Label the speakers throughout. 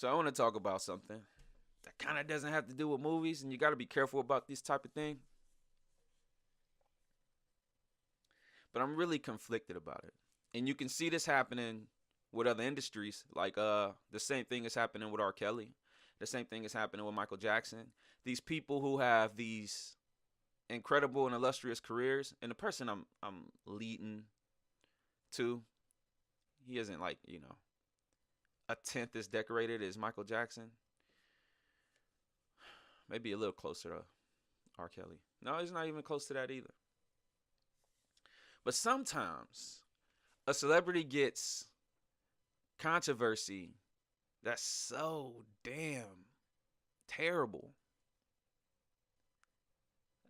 Speaker 1: So I want to talk about something that kind of doesn't have to do with movies, and you got to be careful about this type of thing. But I'm really conflicted about it, and you can see this happening with other industries. Like the same thing is happening with R. Kelly. The same thing is happening with Michael Jackson. These people who have these incredible and illustrious careers, and the person I'm leading to, he isn't like a tenth as decorated as Michael Jackson. Maybe a little closer to R. Kelly. No, he's not even close to that either. But sometimes a celebrity gets controversy that's so damn terrible.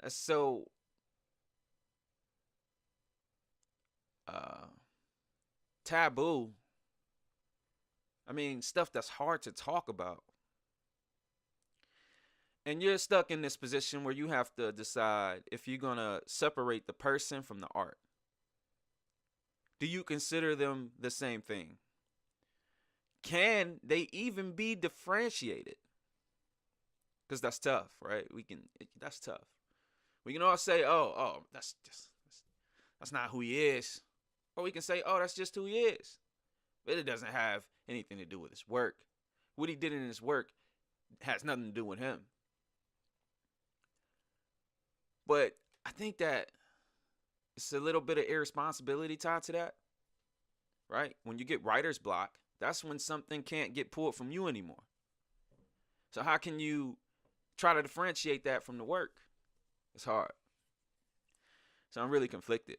Speaker 1: That's so uh, taboo. I mean, stuff that's hard to talk about. And you're stuck in this position where you have to decide if you're going to separate the person from the art. Do you consider them the same thing? Can they even be differentiated? Because that's tough, right? That's tough. We can all say, oh, that's not who he is. Or we can say, oh, that's just who he is. But it doesn't have anything to do with his work. What he did in his work has nothing to do with him. But I think that it's a little bit of irresponsibility tied to that, right? When you get writer's block, that's when something can't get pulled from you anymore. So how can you try to differentiate that from the work? It's hard. So I'm really conflicted.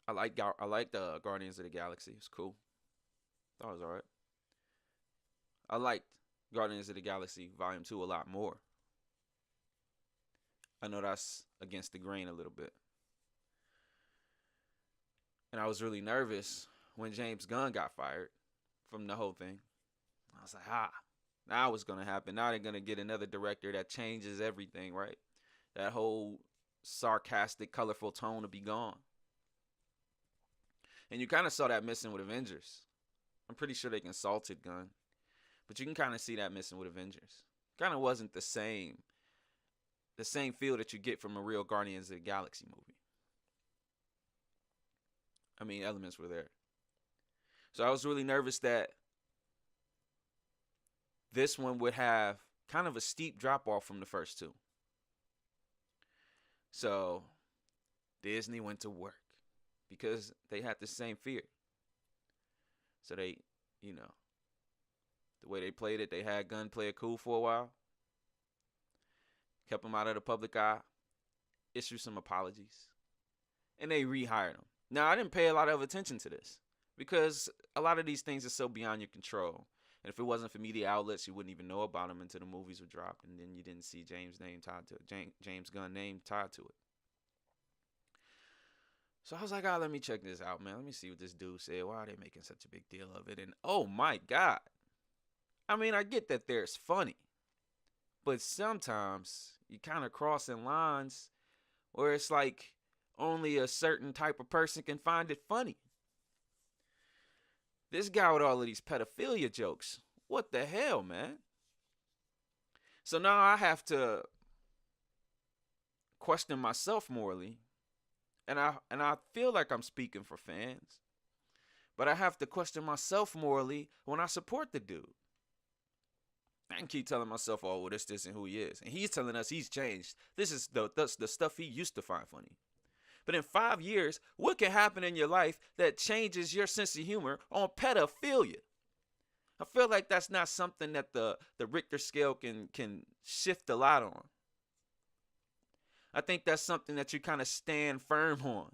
Speaker 1: I like the Guardians of the Galaxy. It's cool. Thought it was alright. I liked Guardians of the Galaxy Volume 2 a lot more. I know that's against the grain a little bit. And I was really nervous when James Gunn got fired from the whole thing. I was like, now what's going to happen? Now they're going to get another director that changes everything, right? That whole sarcastic, colorful tone will be gone. And you kind of saw that missing with Avengers. I'm pretty sure they consulted Gunn. But you can kind of see that missing with Avengers. Kind of wasn't the same feel that you get from a real Guardians of the Galaxy movie. I mean, elements were there. So I was really nervous that this one would have kind of a steep drop off from the first two. So Disney went to work because they had the same fear. So they, the way they played it, they had Gunn play it cool for a while. Kept him out of the public eye. Issued some apologies. And they rehired him. Now, I didn't pay a lot of attention to this because a lot of these things are so beyond your control. And if it wasn't for media outlets, you wouldn't even know about them until the movies were dropped, and then you didn't see James' name tied to it, James Gunn name tied to it. So I was like, let me check this out, man. Let me see what this dude said. Why are they making such a big deal of it? And oh my God. I mean, I get that there's funny, but sometimes you kind of crossing lines where it's like only a certain type of person can find it funny. This guy with all of these pedophilia jokes. What the hell, man? So now I have to question myself morally. And I feel like I'm speaking for fans. But I have to question myself morally when I support the dude. I can keep telling myself, oh, well, this isn't who he is. And he's telling us he's changed. This is the stuff he used to find funny. But in 5 years, what can happen in your life that changes your sense of humor on pedophilia? I feel like that's not something that the Richter scale can shift a lot on. I think that's something that you kind of stand firm on.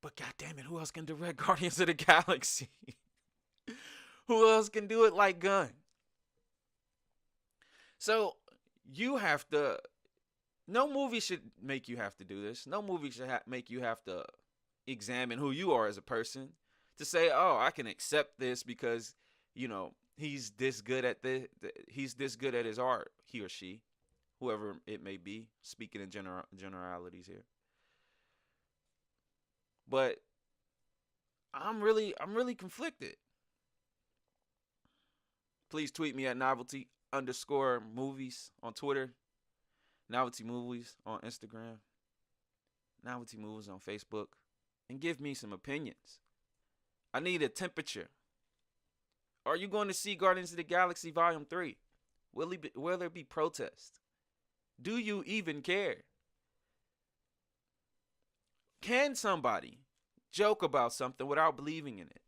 Speaker 1: But goddamn it, who else can direct Guardians of the Galaxy? Who else can do it like Gunn? So you have to. No movie should make you have to do this. No movie should make you have to examine who you are as a person to say, oh, I can accept this because he's this good at he's this good at his art, he or she, whoever it may be, speaking in generalities here. But I'm really conflicted. Please tweet me at novelty_movies on Twitter, novelty movies on Instagram, novelty movies on Facebook, and give me some opinions. I need a temperature. Are you going to see Guardians of the Galaxy Volume 3? Will there be protests? Do you even care? Can somebody joke about something without believing in it?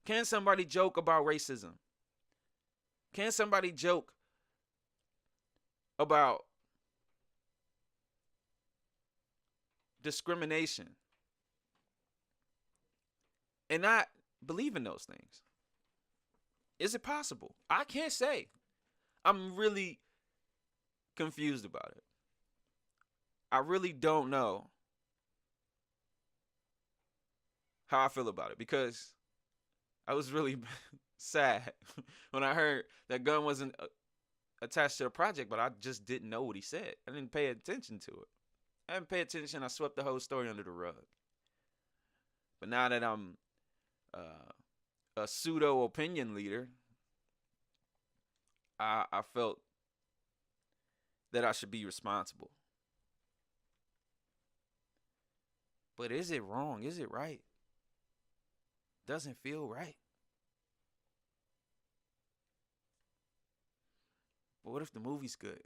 Speaker 1: Can somebody joke about racism? Can somebody joke about discrimination and not believe in those things? Is it possible? I can't say. I'm really confused about it. I really don't know how I feel about it because I was really sad when I heard that Gunn wasn't attached to the project, but I just didn't know what he said. I didn't pay attention to it. I didn't pay attention. I swept the whole story under the rug. But now that I'm a pseudo opinion leader, I felt that I should be responsible. But is it wrong? Is it right? Doesn't feel right. But what if the movie's good?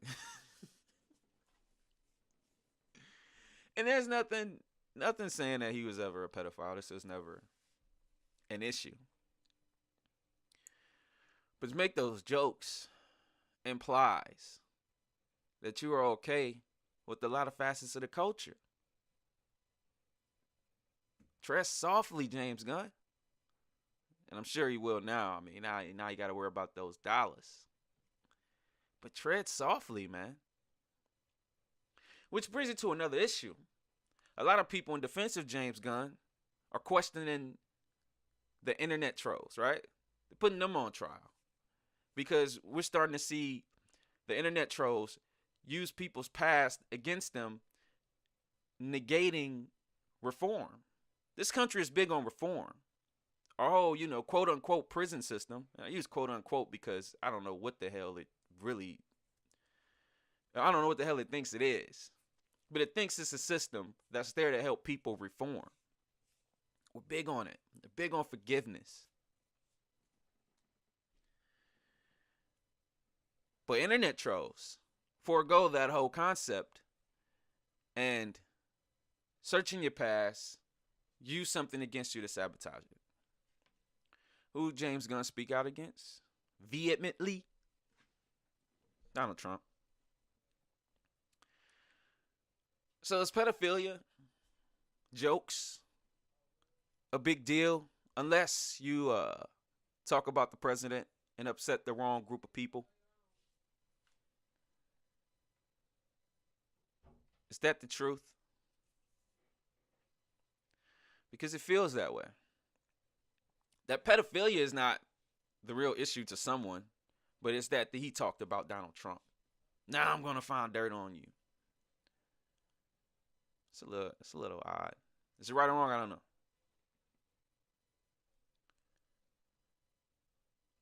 Speaker 1: And there's nothing saying that he was ever a pedophile. This was never an issue. But to make those jokes implies that you are okay with a lot of facets of the culture. Tread softly, James Gunn. And I'm sure he will now. I mean, now you got to worry about those dollars. But tread softly, man. Which brings it to another issue. A lot of people in defense of James Gunn are questioning the internet trolls, right? They're putting them on trial. Because we're starting to see the internet trolls use people's past against them, negating reform. This country is big on reform. Our whole, quote unquote prison system. And I use quote unquote because I don't know what the hell it thinks it is. But it thinks it's a system that's there to help people reform. We're big on it. They're big on forgiveness. But internet trolls forego that whole concept and searching your past, use something against you to sabotage it. Who James Gunn speak out against? Vehemently? Donald Trump. So is pedophilia, jokes, a big deal unless you talk about the president and upset the wrong group of people? Is that the truth? Because it feels that way. That pedophilia is not the real issue to someone, but it's that he talked about Donald Trump. Now I'm going to find dirt on you. It's a little odd. Is it right or wrong? I don't know.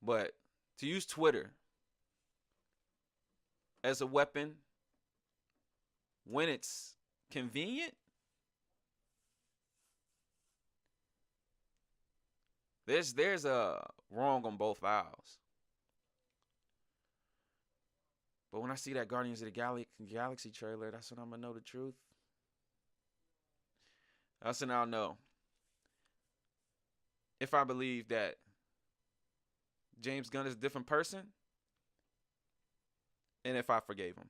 Speaker 1: But to use Twitter as a weapon when it's convenient, there's a wrong on both aisles. But when I see that Guardians of the Galaxy trailer, that's when I'm gonna know the truth. That's when I'll know if I believe that James Gunn is a different person and if I forgave him.